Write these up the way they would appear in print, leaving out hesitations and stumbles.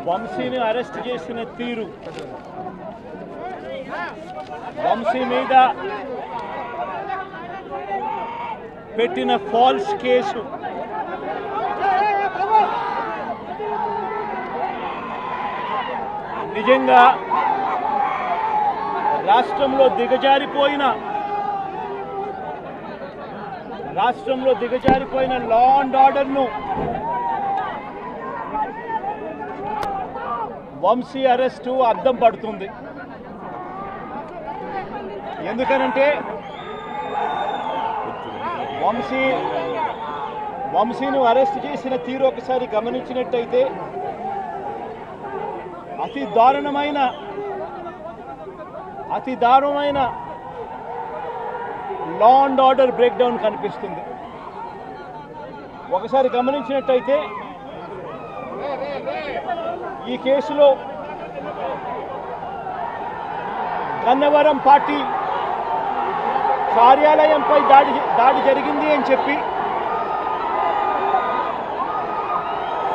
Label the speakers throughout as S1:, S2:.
S1: వంశీని అరెస్ట్ చేసిన తీరు, వంశీ మీద పెట్టిన ఫాల్స్ కేసు నిజంగా రాష్ట్రంలో దిగజారిపోయిన లా అండ్ ఆర్డర్ను వంశీ అరెస్టు అద్దం పడుతుంది. ఎందుకనంటే వంశీను అరెస్ట్ చేసిన తీరు ఒకసారి గమనించినట్టయితే అతి దారుణమైన law and order break down కనిపిస్తుంది. ఒకసారి గమనించినట్టయితే ఈ కేసులో గన్నవరం పార్టీ కార్యాలయంపై దాడి జరిగింది అని చెప్పి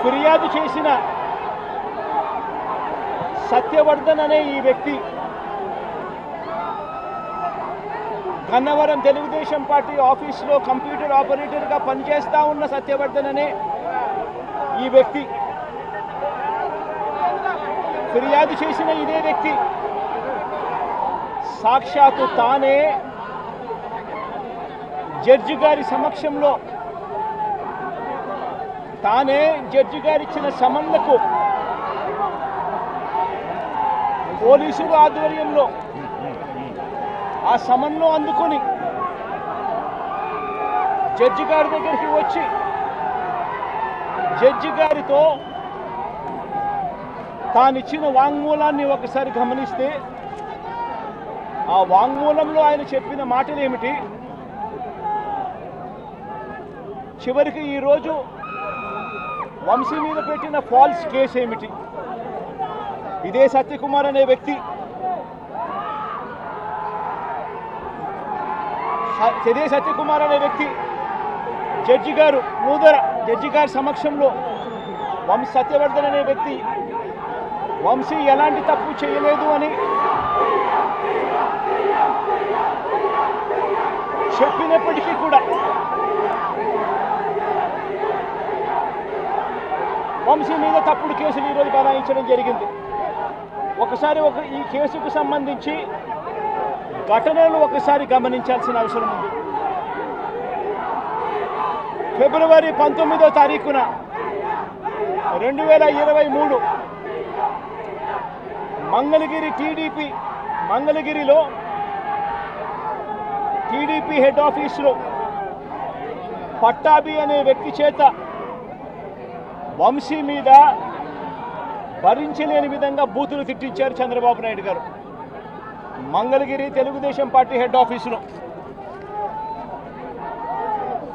S1: ఫిర్యాదు చేసిన సత్యవర్ధన్ అనే ఈ వ్యక్తి, గన్నవరం తెలుగుదేశం పార్టీ ఆఫీసులో కంప్యూటర్ ఆపరేటర్గా పనిచేస్తూ ఉన్న సత్యవర్ధన్ అనే ఈ వ్యక్తి, ఫిర్యాదు చేసిన ఇదే వ్యక్తి సాక్షాత్తు తానే జడ్జి గారి సమక్షంలో జడ్జి గారిచ్చిన సమన్లకు పోలీసుల ఆధ్వర్యంలో ఆ సమన్లు అందుకొని జడ్జి గారి దగ్గరికి వచ్చి జడ్జి గారితో తానిచ్చిన వాంగ్మూలాన్ని ఒకసారి గమనిస్తే ఆ వాంగ్మూలంలో ఆయన చెప్పిన మాటలు ఏమిటి, చివరికి ఈరోజు వంశీ మీద పెట్టిన ఫాల్స్ కేసు ఏమిటి, ఇదే సత్యకుమార్ అనే వ్యక్తి జడ్జి గారు జడ్జి గారి సమక్షంలో సత్యవర్ధన్ అనే వ్యక్తి వంశీ ఎలాంటి తప్పు చేయలేదు అని చెప్పినప్పటికీ కూడా వంశీ మీద తప్పుడు కేసులు ఈరోజు బనాయించడం జరిగింది. ఒకసారి ఈ కేసుకు సంబంధించి ఘటనలు ఒకసారి గమనించాల్సిన అవసరం ఉంది. ఫిబ్రవరి 19వ తారీఖున 2023 మంగళగిరిలో టీడీపీ హెడ్ ఆఫీసులో పట్టాభి అనే వ్యక్తి చేత వంశీ మీద భరించలేని విధంగా బూతులు తిట్టించారు చంద్రబాబు నాయుడు గారు. మంగళగిరి తెలుగుదేశం పార్టీ హెడ్ ఆఫీసులో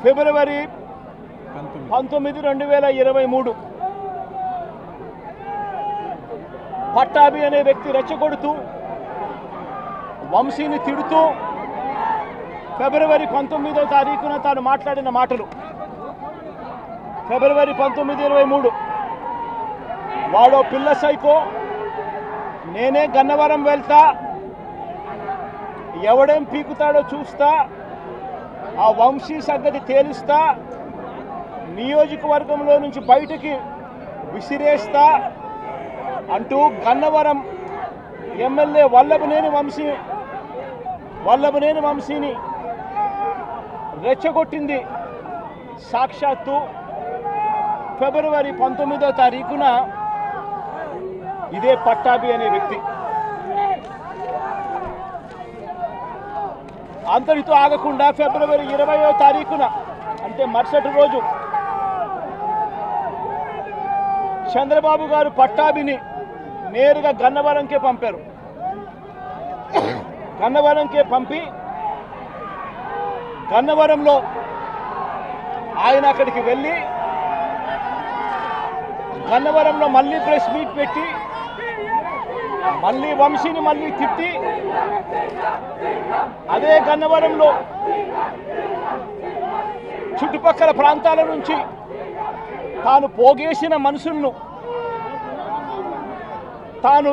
S1: ఫిబ్రవరి 19, 2023 పట్టాభి అనే వ్యక్తి రెచ్చగొడుతూ వంశీని తిడుతూ ఫిబ్రవరి 19వ తారీఖున తాను మాట్లాడిన మాటలు, ఫిబ్రవరి 19, 23 వాడో పిల్ల సైకో, నేనే గన్నవరం వెళ్తా, ఎవడేం పీకుతాడో చూస్తా, ఆ వంశీ సంగతి తేలుస్తా, నియోజకవర్గంలో నుంచి బయటికి విసిరేస్తా అంటూ గన్నవరం ఎమ్మెల్యే వల్లభనేని వంశీని రెచ్చగొట్టింది సాక్షాత్తు ఫిబ్రవరి 19వ తారీఖున ఇదే పట్టాభి అనే వ్యక్తి. అంతటితో ఆగకుండా ఫిబ్రవరి 20వ తారీఖున అంటే మరుసటి రోజు చంద్రబాబు గారు పట్టాభిని నేరుగా గన్నవరంకే పంపారు. గన్నవరంకే పంపి గన్నవరంలో ఆయన అక్కడికి వెళ్ళి గన్నవరంలో మళ్ళీ ప్రెస్ మీట్ పెట్టి మళ్ళీ వంశీని మళ్ళీ తిట్టి అదే గన్నవరంలో చుట్టుపక్కల ప్రాంతాల నుంచి తాను పోగేసిన మనుషులను తాను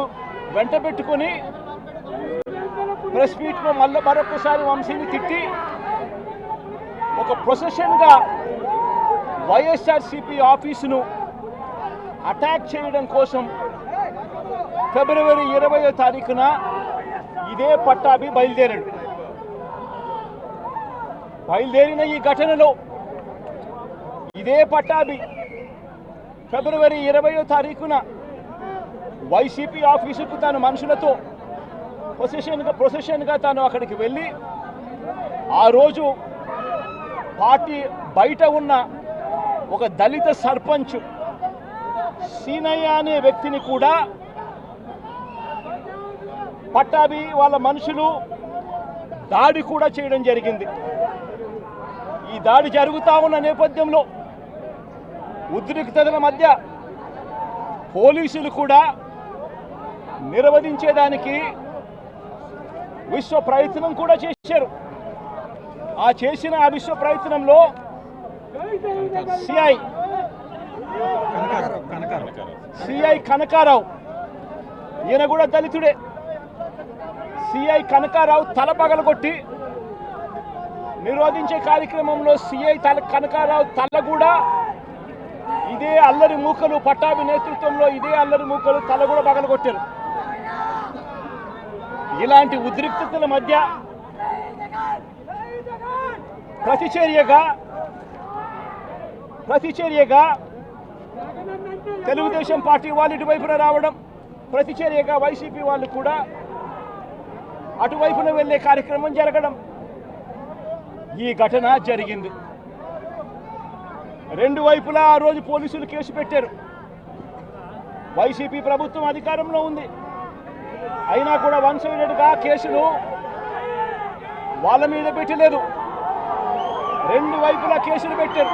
S1: వెంట పెట్టుకొని ప్రెస్ మీట్లో మరొకసారి వంశీని తిట్టి ఒక ప్రొసెషన్గా వైఎస్ఆర్సీపీ ఆఫీసును అటాక్ చేయడం కోసం ఫిబ్రవరి 20వ తారీఖున ఇదే పట్టాభి బయలుదేరిన ఈ ఘటనలో ఇదే పట్టాభి ఫిబ్రవరి 20వ తారీఖున వైసీపీ ఆఫీసుకు తన మనుషులతో ప్రొసెషన్గా తాను అక్కడికి వెళ్ళి ఆ రోజు పార్టీ బయట ఉన్న ఒక దళిత సర్పంచ్ సీనయ్య అనే వ్యక్తిని కూడా పట్టాభి వాళ్ళ మనుషులు దాడి కూడా చేయడం జరిగింది. ఈ దాడి జరుగుతూ ఉన్న నేపథ్యంలో ఉద్రిక్తతల మధ్య పోలీసులు కూడా నిర్వహించేదానికి విశ్వ ప్రయత్నం కూడా చేశారు. ఆ విశ్వ ప్రయత్నంలో సిఐ కనకారావు, ఈయన కూడా దళితుడే, సిఐ కనకారావు తల పగలగొట్టి నిరోధించే కార్యక్రమంలో సిఐ కనకారావు తల కూడా ఇదే అల్లరి మూకలు పట్టాభి నేతృత్వంలో ఇదే అల్లరి మూకలు తల కూడా పగలగొట్టారు. ఇలాంటి ఉద్రిక్తతల మధ్య ప్రతిచర్యగా తెలుగుదేశం పార్టీ వాళ్ళు ఇటువైపున రావడం, ప్రతిచర్యగా వైసీపీ వాళ్ళు కూడా అటువైపున వెళ్లే కార్యక్రమం జరగడం, ఈ ఘటన జరిగింది. రెండు వైపులా ఆ రోజు పోలీసులు కేసు పెట్టారు. వైసీపీ ప్రభుత్వం అధికారంలో ఉంది, అయినా కూడా వన్ సైడెడ్గా కేసులు వాళ్ళ మీద పెట్టలేదు. రెండు వైపులా కేసులు పెట్టారు,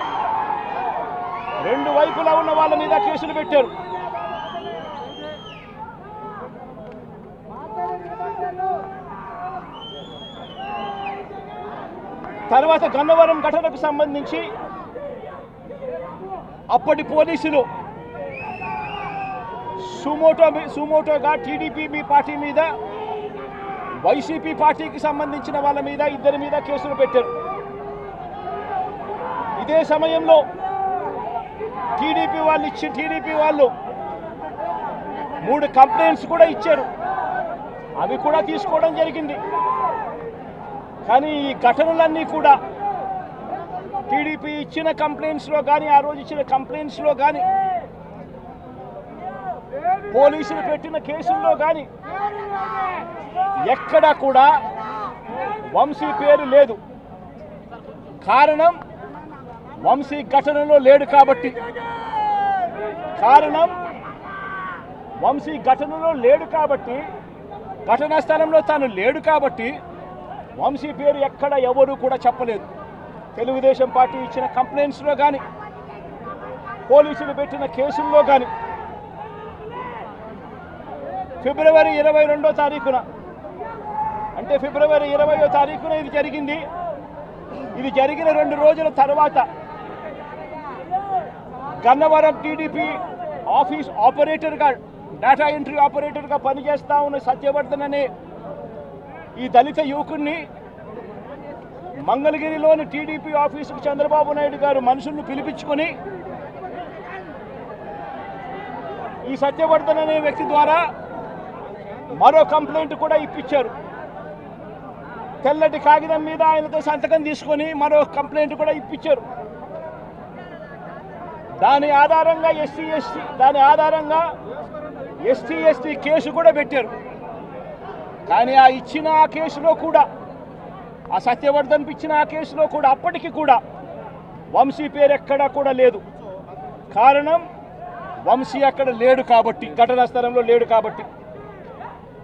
S1: రెండు వైపులా ఉన్న వాళ్ళ మీద కేసులు పెట్టారు. తర్వాత గన్నవరం ఘటనకు సంబంధించి అప్పటి పోలీసులు సుమోటోగా టీడీపీ పార్టీ మీద వైసీపీ పార్టీకి సంబంధించిన వాళ్ళ మీద ఇద్దరి మీద కేసులు పెట్టారు. ఇదే సమయంలో టీడీపీ వాళ్ళు 3 కంప్లైంట్స్ కూడా ఇచ్చారు, అవి కూడా తీసుకోవడం జరిగింది. కానీ ఈ ఘటనలన్నీ కూడా టీడీపీ ఇచ్చిన కంప్లైంట్స్లో కానీ ఆ రోజు ఇచ్చిన కంప్లైంట్స్లో కానీ పోలీసులు పెట్టిన కేసుల్లో కానీ ఎక్కడా కూడా వంశీ పేరు లేదు. కారణం వంశీ ఘటనలో లేడు కాబట్టి, ఘటనా స్థలంలో తాను లేడు కాబట్టి వంశీ పేరు ఎక్కడ ఎవరు కూడా చెప్పలేదు. తెలుగుదేశం పార్టీ ఇచ్చిన కంప్లైంట్స్లో కానీ పోలీసులు పెట్టిన కేసుల్లో కానీ ఫిబ్రవరి 22వ తారీఖున అంటే ఫిబ్రవరి 20వ తారీఖున ఇది జరిగింది. ఇది జరిగిన 2 రోజుల తర్వాత గన్నవరం టీడీపీ ఆఫీస్ ఆపరేటర్గా డేటా ఎంట్రీ ఆపరేటర్గా పనిచేస్తా ఉన్న సత్యవర్ధన్ అనే ఈ దళిత యువకుడిని మంగళగిరిలోని టీడీపీ ఆఫీసుకు చంద్రబాబు నాయుడు గారు మనుషులను పిలిపించుకొని ఈ సత్యవర్ధన్ అనే వ్యక్తి ద్వారా మరో కంప్లైంట్ కూడా ఇప్పించారు. తెల్లటి కాగితం మీద ఆయనతో సంతకం తీసుకొని మరో కంప్లైంట్ కూడా ఇప్పించారు. దాని ఆధారంగా ఎస్టీ ఎస్టీ కేసు కూడా పెట్టారు. కానీ ఆ ఇచ్చిన ఆ కేసులో కూడా, ఆ సత్యవర్ధన్ ఇచ్చిన ఆ కేసులో కూడా అప్పటికి కూడా వంశీ పేరు ఎక్కడా కూడా లేదు. కారణం వంశీ అక్కడ లేడు కాబట్టి, ఘటనా స్థలంలో లేడు కాబట్టి.